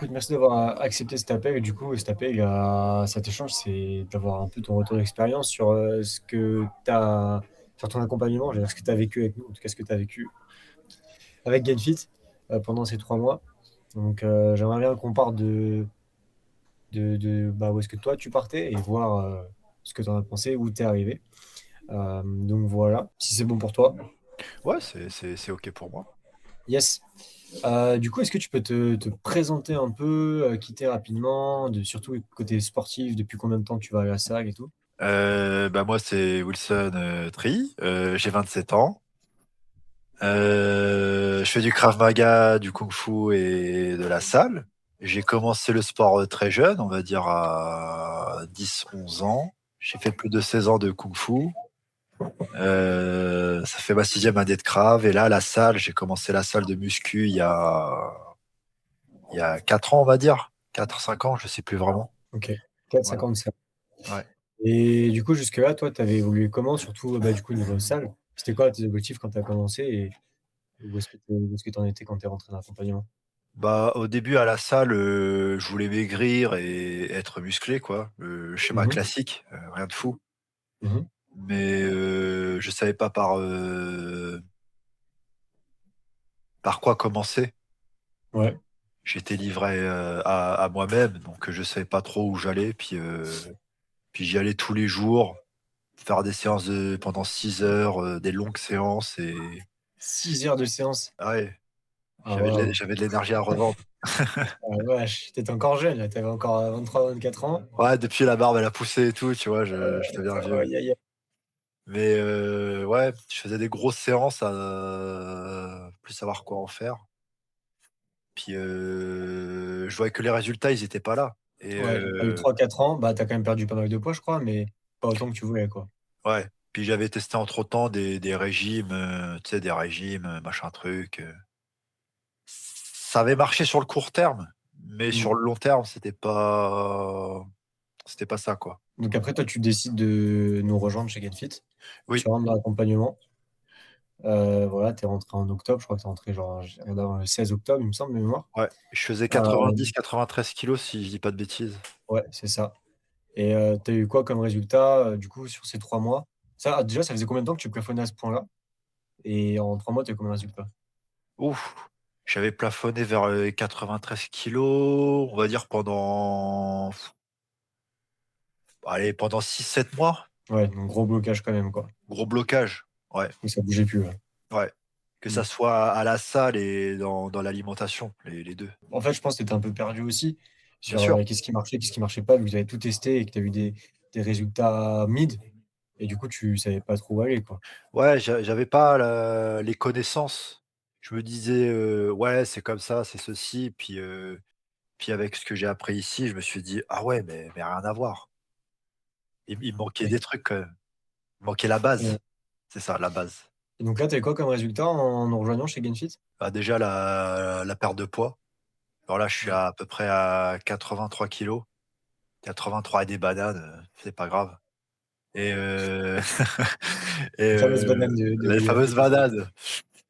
Écoute, merci d'avoir accepté cet appel. Et du coup, cet appel, cet échange, c'est d'avoir un peu ton retour d'expérience sur ce que tu as, sur ton accompagnement, ce que tu as vécu avec nous, en tout cas ce que tu as vécu avec GainFit pendant ces 3 mois. Donc, j'aimerais bien qu'on parte de où est-ce que toi tu partais et voir ce que tu en as pensé, où tu es arrivé. Donc voilà, si c'est bon pour toi. Ouais, c'est OK pour moi. Yes. Du coup, est-ce que tu peux te présenter un peu, quitter rapidement, surtout côté sportif, depuis combien de temps tu vas à la salle et tout? Moi, c'est Wilson, Triy, j'ai 27 ans. Je fais du Krav Maga, du kung-fu et de la salle. J'ai commencé le sport, très jeune, on va dire à 10, 11 ans. J'ai fait plus de 16 ans de kung-fu. Ça fait ma 6e année de Krav et là, la salle, j'ai commencé la salle de muscu il y a 4 ans, on va dire. 4 5 ans, je sais plus vraiment. Ok, 4 Voilà, 55. ouais. Et du coup, jusque-là, toi, tu avais évolué comment? Surtout, du coup, niveau salle. C'était quoi tes objectifs quand tu as commencé et où est-ce que tu en étais quand tu es rentré dans l'accompagnement? Bah, au début à la salle, je voulais maigrir et être musclé quoi, le schéma Mhm, classique, rien de fou. mhm. Mais, je savais pas par quoi commencer. Ouais, J'étais livré, à moi-même, donc, je savais pas trop où j'allais. Puis j'y allais tous les jours, faire des séances pendant 6 heures, des longues séances et 6 heures de séance. ah ouais, Ah, waouh. j'avais de l'énergie à revendre. Ah, vache, t'étais encore jeune, là. T'avais encore 23, 24 ans. Ouais, depuis la barbe elle a poussé et tout, tu vois? Je deviens vieux. Aïe, aïe, aïe. Mais ouais, je faisais des grosses séances à plus savoir quoi en faire. Puis, je voyais que les résultats, ils étaient pas là et Ouais, t'as eu 3, 4 ans, t'as quand même perdu pas mal de poids, je crois, mais pas autant que tu voulais, quoi. ouais. Puis j'avais testé entre temps des régimes, tu sais, des régimes, machin truc, ça avait marché sur le court terme, mais Mm. sur le long terme, c'était pas ça, quoi. Donc après, toi, tu décides de nous rejoindre chez GetFit. Oui, Tu rentres dans l'accompagnement. Voilà, tu es rentré en octobre, je crois que tu es rentré genre le 16 octobre, il me semble de mémoire. ouais, je faisais Heu, 90-93 kilos si je dis pas de bêtises. ouais, c'est ça. Et tu as eu quoi comme résultat, du coup, sur ces 3 mois? Ça, déjà, ça faisait combien de temps que tu plafonnais à ce point-là? Et en 3 mois, tu as eu combien de résultats? Ouf! J'avais plafonné vers, 93 kilos, on va dire pendant 6 7 mois. Ouais, donc gros blocage quand même, quoi. Gros blocage, ouais, Et ça bougeait plus, ouais. ouais. Que Mmh. ça soit à la salle et dans l'alimentation, les 2. En fait, je pense que tu étais un peu perdu aussi Bien sur, sûr. qu'est-ce qui marchait pas, vu que tu avais tout testé et que tu as eu des résultats mid et du coup, tu savais pas trop où aller, quoi. Ouais, j'avais pas les connaissances. Je me disais, «Ouais, c'est comme ça, c'est ceci», puis avec ce que j'ai appris ici, je me suis dit: «Ah ouais, mais rien à voir». Il me manquait Ouais. des trucs quand même. Il manquait la Ouais. base. C'est ça, la base. Et donc là, tu as eu quoi comme résultat en nous rejoignant chez Gainfit? Bah, déjà la perte de poids. Alors là, je suis Ouais. à peu près à 83 kilos, 83 et des bananes, c'est pas grave et et Les fameuses bananes de les William. fameuses bananes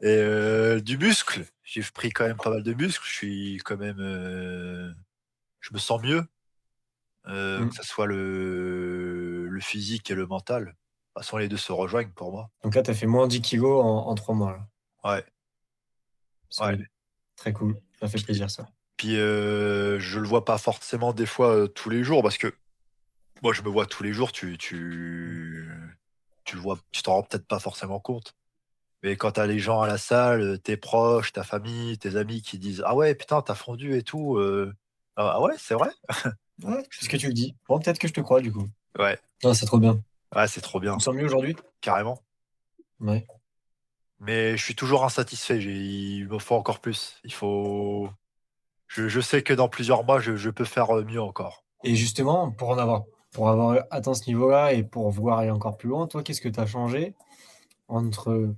et du muscle. J'ai pris quand même pas mal de muscle. Je suis quand même, je me sens mieux, que Mmh. ça soit le physique et le mental. De toute façon, les 2 se rejoignent pour moi. Donc là, tu as fait moins 10 kilos en 3 mois, là. Ouais, ouais. Solide. Très cool. Ça fait Puis plaisir, ça. puis, je le vois pas forcément des fois, tous les jours parce que moi, je me vois tous les jours, tu le vois, tu t'en rends peut-être pas forcément compte. Mais quand tu as les gens à la salle, tes proches, ta famille, tes amis qui disent: «Ah ouais, putain, tu as fondu et tout», «Ah ouais, c'est vrai?» Ouais, puisque tu le dis. Bon, peut-être que je te crois, du coup. Ouais, Ah, c'est trop bien. ouais, c'est trop Tu te bien, sens mieux aujourd'hui? carrément. Ouais. Mais je suis toujours insatisfait, il me faut encore plus. Je sais que dans plusieurs mois, je peux faire, mieux encore. Et justement, pour avoir atteint ce niveau-là et pour vouloir aller encore plus loin, toi, qu'est-ce que tu as changé entre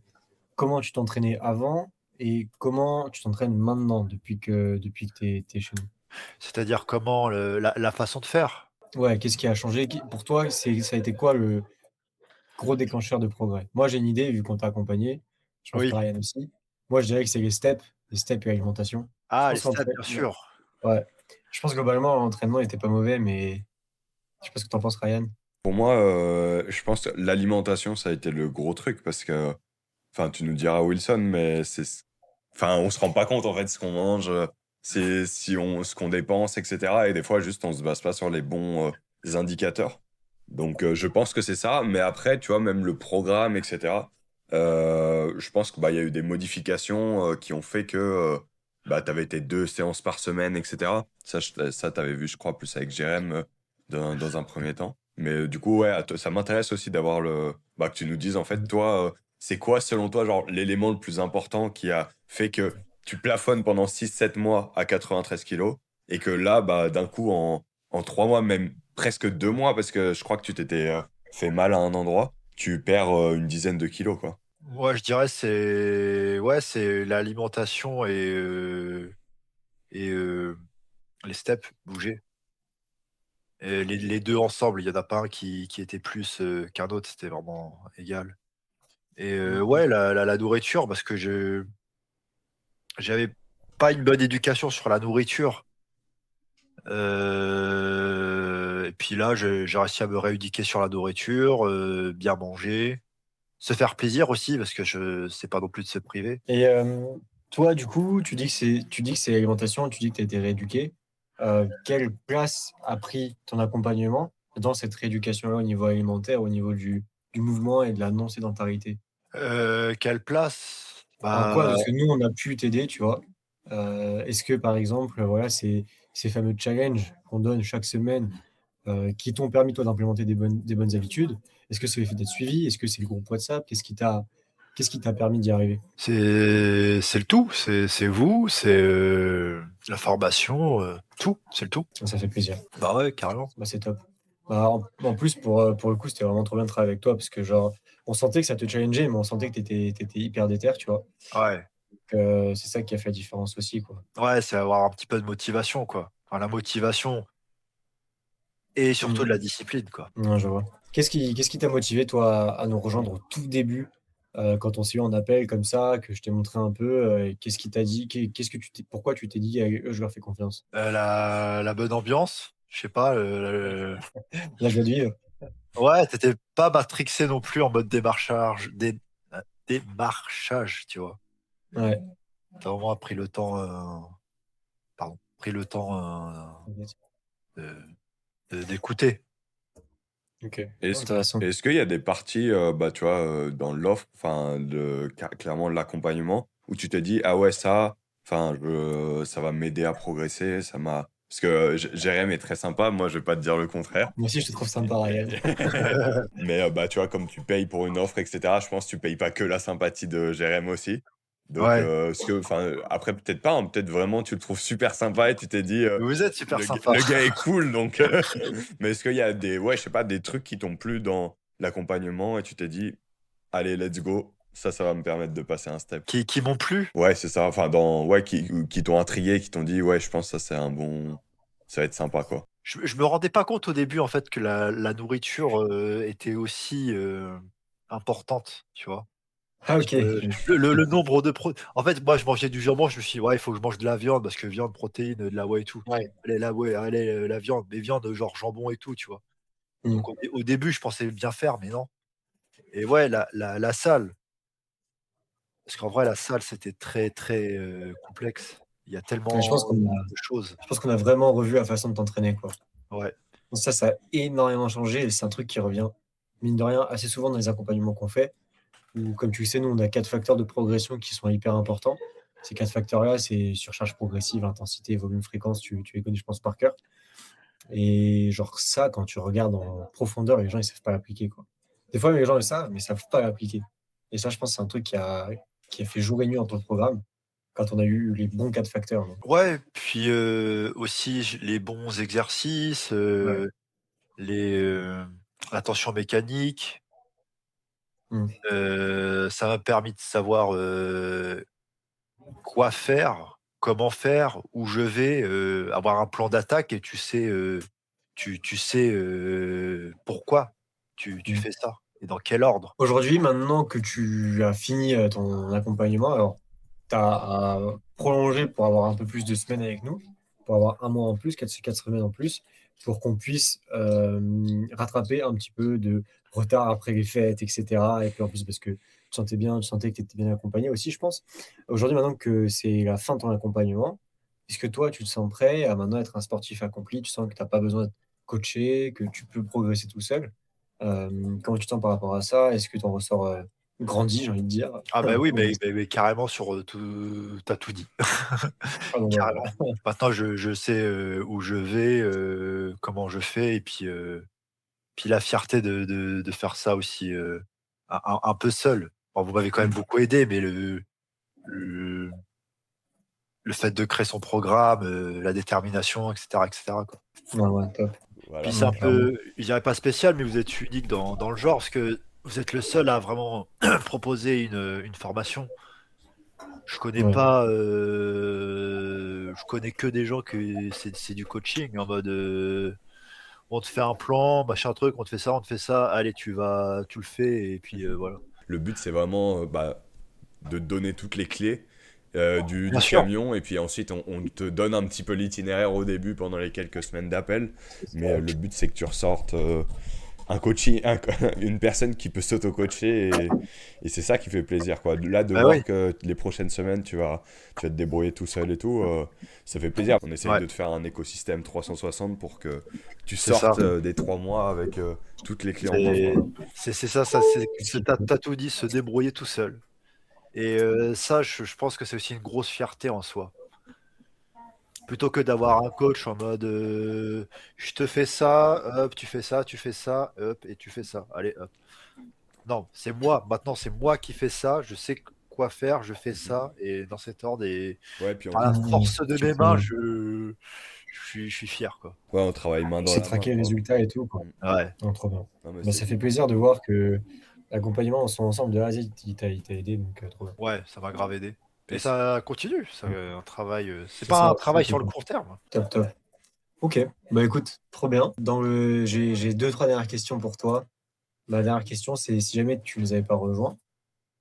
comment tu t'entraînais avant et comment tu t'entraînes maintenant depuis que tu es chez nous? C'est-à-dire comment la façon de faire? Ouais, qu'est-ce qui a changé? Pour toi, ça a été quoi le gros déclencheur de progrès? Moi, j'ai une idée, vu qu'on t'a accompagné. Je pense que Oui. Ryan aussi. Moi, je dirais que c'est les steps et l'alimentation. Je Ah, les pense steps, qu'entre bien sûr. ouais. Je pense globalement l'entraînement était pas mauvais, mais je sais pas ce que t'en penses, Ryan. Pour moi, je pense que l'alimentation, ça a été le gros truc parce que, enfin, tu nous diras Wilson, mais enfin, on se rend pas compte en fait ce qu'on mange, c'est si on, ce qu'on dépense, etc. Et des fois, juste, on se base pas sur les bons indicateurs. Donc, je pense que c'est ça. Mais après, tu vois, même le programme, etc. Je pense que bah, il y a eu des modifications qui ont fait que bah, tu avais tes 2 séances par semaine, etc. Ça, tu avais vu, je crois, plus avec Jérém dans un premier temps. Mais du coup, ouais, ça m'intéresse aussi d'avoir bah, que tu nous dises, en fait, toi, c'est quoi, selon toi, genre, l'élément le plus important qui a fait que tu plafonnes pendant 6-7 mois à 93 kilos et que là, bah, d'un coup, en 3 mois, même presque 2 mois, parce que je crois que tu t'étais fait mal à un endroit, tu perds une dizaine de kilos, quoi. Moi, je dirais c'est l'alimentation et les steps, bouger. Et les 2 ensemble, il y en a pas un qui était plus, qu'un autre, c'était vraiment égal. Et ouais, la nourriture parce que j'avais pas une bonne éducation sur la nourriture. Et puis là, j'ai réussi à me rééduquer sur la nourriture, bien manger, se faire plaisir aussi parce que c'est pas non plus de se priver. Et toi, du coup, tu dis que c'est l'alimentation, tu dis que tu as été rééduqué. Quelle place a pris ton accompagnement dans cette rééducation-là au niveau alimentaire, au niveau du mouvement et de la non-sédentarité? Quelle place? En Bah, quoi? Parce que nous, on a pu t'aider, tu vois. Est-ce que, par exemple, voilà, ces fameux challenges qu'on donne chaque semaine, qui t'ont permis, toi, d'implémenter des bonnes habitudes, est-ce que c'est le fait d'être suivi? Est-ce que c'est le groupe WhatsApp? Qu'est-ce qui t'a permis d'y arriver? c'est le tout, c'est vous, c'est, la formation, tout, c'est le tout. Ça fait plaisir. Bah ouais, carrément. Bah, c'est top. Bah, en plus, pour le coup, c'était vraiment trop bien de travailler avec toi parce que, genre, on sentait que ça te challengeait, mais on sentait que t'étais hyper déter, tu vois. Ouais. Donc, c'est ça qui a fait la différence aussi, quoi. Ouais, c'est avoir un petit peu de motivation, quoi. Enfin, la motivation et surtout de Mm. la discipline, quoi. Ouais, je vois. Qu'est-ce qui t'a motivé, toi, à nous rejoindre au tout début, quand on s'est eu en appel comme ça, que je t'ai montré un peu, et qu'est-ce qui t'a dit, pourquoi tu t'es dit, eux, je leur fais confiance? La bonne ambiance, je sais pas, La joie de vivre. ouais, tu pas matrixé non plus en mode démarchage, tu vois? Ouais. Tu vraiment pris le temps, pris le temps, de d'écouter. Ok. Est-ce, Intéressant. est-ce qu'il y a des parties, bah, tu vois, dans l'offre, enfin, clairement de l'accompagnement, où tu te dis, ah ouais, ça, enfin, ça va m'aider à progresser, ça m'a. Parce que Jérém est très sympa, moi, je vais pas te dire le contraire. Moi aussi, je te trouve sympa, Ryan. Mais bah, tu vois, comme tu payes pour une offre, etc., je pense que tu payes pas que la sympathie de Jérém aussi. Donc, Ouais, enfin, après, peut-être pas, hein, peut-être vraiment tu le trouves super sympa et tu t'es dit, vous êtes super le, sympa. le gars est cool, donc. Mais est-ce qu'il y a ouais, je sais pas, des trucs qui t'ont plu dans l'accompagnement et tu t'es dit, allez, let's go, ça va me permettre de passer un step. Qui m'ont plu. Ouais, c'est ça, enfin, ouais, qui t'ont intrigué, qui t'ont dit, ouais, je pense que ça, c'est un bon. Ça va être sympa, quoi. Je me rendais pas compte au début, en fait, que la nourriture, était aussi, importante, tu vois? Ah, ok. Le nombre de pro en fait, moi, je mangeais du jambon, je me suis dit: «Ouais, il faut que je mange de la viande parce que viande, protéines, de la whey et tout». Ouais. Allez, la whey, allez, la viande, mais viande, genre jambon et tout, tu vois? Mm. Donc au début, je pensais bien faire, mais non. Et ouais, la salle, parce qu'en vrai, la salle, c'était très, très, complexe. Il y a Ouais, tellement de choses. je pense qu'on a vraiment revu la façon de t'entraîner, quoi. Ouais, Ça a énormément changé et c'est un truc qui revient, mine de rien, assez souvent dans les accompagnements qu'on fait. Où, comme tu le sais, nous, on a 4 facteurs de progression qui sont hyper importants. Ces 4 facteurs-là, c'est surcharge progressive, intensité, volume, fréquence. Tu les connais, je pense, par cœur. Et genre, ça, quand tu regardes en profondeur, les gens, ils savent pas l'appliquer, quoi. Des fois, les gens le savent, mais ils savent pas l'appliquer. Et ça, je pense, c'est un truc qui a fait jour et nuit dans ton programme quand on a eu les bons 4 facteurs. Donc, ouais, puis, aussi les bons exercices, ouais. les, la tension mécanique, Mm. ça m'a permis de savoir, quoi faire, comment faire, où je vais, avoir un plan d'attaque et tu sais, pourquoi tu Mm. fais ça et dans quel ordre. Aujourd'hui, maintenant que tu as fini ton accompagnement, alors tu as prolongé pour avoir un peu plus de semaines avec nous. pour avoir un mois en plus, 4 semaines en plus, pour qu'on puisse rattraper un petit peu de retard après les fêtes, etc. Et puis en plus, parce que tu sentais bien, tu sentais que tu étais bien accompagné aussi, je pense. Aujourd'hui, maintenant que c'est la fin de ton accompagnement, est-ce que toi, tu te sens prêt à maintenant être un sportif accompli? Tu sens que tu n'as pas besoin de coacher, que tu peux progresser tout seul? Comment tu te sens par rapport à ça? Est-ce que tu en ressors grandi, j'ai envie de dire? Ah bah oui, Ou- mais carrément sur tout, t'as tout dit. Ah, bon, bah, Carrément. voilà. Maintenant, je sais où je vais, comment je fais, et puis la fierté de faire ça aussi un peu seul. Bon, vous m'avez quand même Mm. beaucoup aidé, mais le, le fait de créer son programme, la détermination, etc., etc., quoi. Ouais, ouais, top. Puis Voilà. c'est Ouais, un clairement. peu, je dirais pas spécial, mais vous êtes unique dans le genre, parce que vous êtes le seul à vraiment proposer une formation. Je connais Ouais. pas, je connais que des gens que c'est du coaching en mode, on te fait un plan, machin truc, on te fait ça, allez tu le fais et puis voilà. Le but, c'est vraiment de te donner toutes les clés Bien du sûr, camion, et puis ensuite on te donne un petit peu l'itinéraire au début pendant les quelques semaines d'appel, mais le but c'est que tu ressortes un coaching, une personne qui peut s'auto-coacher, et c'est ça qui fait plaisir, quoi. Là, de bah voir oui, que les prochaines semaines tu vas te débrouiller tout seul et tout, ça fait plaisir. On essaye ouais, de te faire un écosystème 360 pour que tu c'est ça. sortes des 3 mois avec toutes les clés en main, C'est quoi. c'est ça, t'as tout dit, se débrouiller tout seul. Et ça, je pense que c'est aussi une grosse fierté en soi. Plutôt que d'avoir un coach en mode je te fais ça, hop, tu fais ça, hop, et tu fais ça. Allez, hop. Non, c'est moi. Maintenant, c'est moi qui fais ça. Je sais quoi faire. Je fais ça et dans cet ordre. Et Ouais, puis par la force de Tu mes peux, mains, je suis fier, quoi. ouais, on travaille main tu dans sais la main, traquer les quoi. résultats et tout, quoi. Mm. Ouais, Non, trop bien. Non, mais Bah, c'est ça fait cool. plaisir de voir que l'accompagnement en son ensemble de A à Z, il t'a aidé, donc trop bien. ouais, ça m'a grave aidé. Et Et ça continue. C'est un travail. C'est C'est ça, pas un c'est ça travail qui est sur le cool. court terme. Top, top. Ok, bah écoute, trop bien. J'ai deux, trois dernières questions pour toi. Ma dernière question, c'est si jamais tu les avais pas rejoints,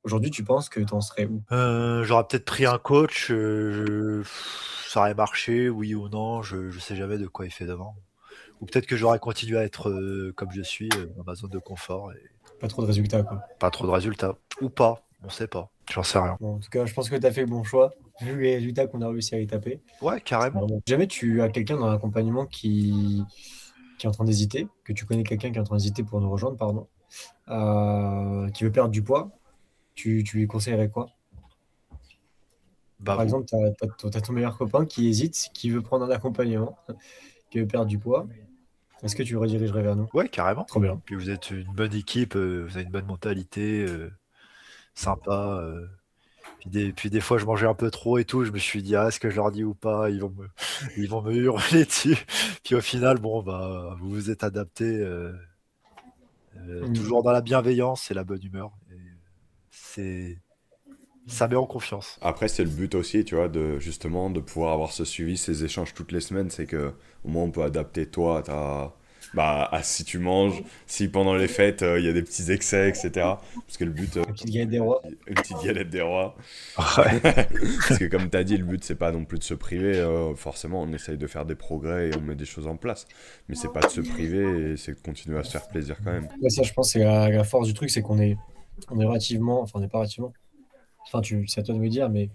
aujourd'hui, tu penses que tu en serais où? J'aurais peut-être pris un coach. Ça aurait marché, oui ou non. Je sais jamais de quoi il fait devant. Ou peut-être que j'aurais continué à être comme je suis, dans ma zone de confort et Pas trop de résultats, quoi. pas trop de résultats. Ou pas, on sait pas. J'en sais rien. Bon, en tout cas, je pense que tu as fait le bon choix, vu les résultats qu'on a réussi à y taper. Ouais, C'est carrément. vraiment- Si jamais tu as quelqu'un dans l'accompagnement qui est en train d'hésiter, que tu connais quelqu'un qui est en train d'hésiter pour nous rejoindre, pardon, qui veut perdre du poids, tu lui conseillerais quoi? Bah Par vous. exemple, tu as, ton meilleur copain qui hésite, qui veut prendre un accompagnement, qui veut perdre du poids. Est-ce que tu le redirigerais vers nous? Ouais, carrément. Trop bien. Puis vous êtes une bonne équipe, vous avez une bonne mentalité, sympa. Puis des fois, je mangeais un peu trop et tout. Je me suis dit, ah, est-ce que je leur dis ou pas? Ils vont me hurler dessus. Puis au final, bon, bah, vous vous êtes adapté, Mm. toujours dans la bienveillance et la bonne humeur. Et c'est, ça met en confiance. Après, c'est le but aussi, tu vois, de justement de pouvoir avoir ce suivi, ces échanges toutes les semaines. C'est que au moins on peut adapter toi à si tu manges, si pendant les fêtes il y a des petits excès, etc. Parce que le but, La petite galette des rois. une petite galette des rois. Ouais, Parce que comme tu as dit, le but c'est pas non plus de se priver. Forcément, on essaye de faire des progrès et on met des choses en place. Mais c'est pas de se priver, et c'est de continuer à se faire plaisir quand même. Ouais, ça, je pense, c'est la force du truc, c'est on est relativement, enfin, on n'est pas relativement, enfin, c'est à toi de me dire, mais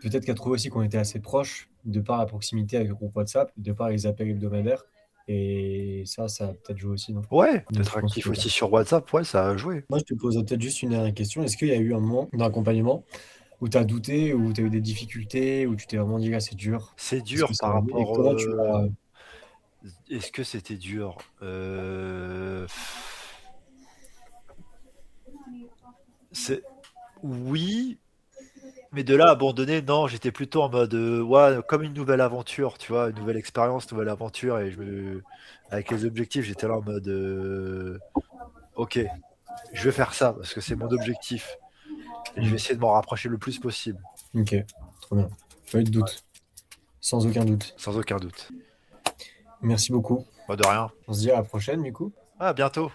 peut-être qu'à trouver aussi qu'on était assez proches, de par la proximité avec le groupe WhatsApp, de par les appels hebdomadaires. Et ça a peut-être joué aussi, non? ouais, Donc, je peut-être pense actif que. aussi sur WhatsApp, ouais, ça a joué. Moi, je te pose peut-être juste une dernière question. Est-ce qu'il y a eu un moment d'accompagnement où tu as douté, où tu as eu des difficultés, où tu t'es vraiment dit, là, c'est dur? C'est Est-ce que dur ça par va aller? Et rapport. comment tu l'as. Est-ce que c'était dur? C'est oui, mais de là à abandonner, non, j'étais plutôt en mode ouais, comme une nouvelle aventure, tu vois, une nouvelle expérience, nouvelle aventure, et avec les objectifs, j'étais là en mode ok, je vais faire ça parce que c'est mon objectif et je vais essayer de m'en rapprocher le plus possible, Ok, trop bien. Pas eu de doute, sans aucun doute. sans aucun doute. Merci beaucoup. Pas de rien. On se dit à la prochaine, du coup. À bientôt.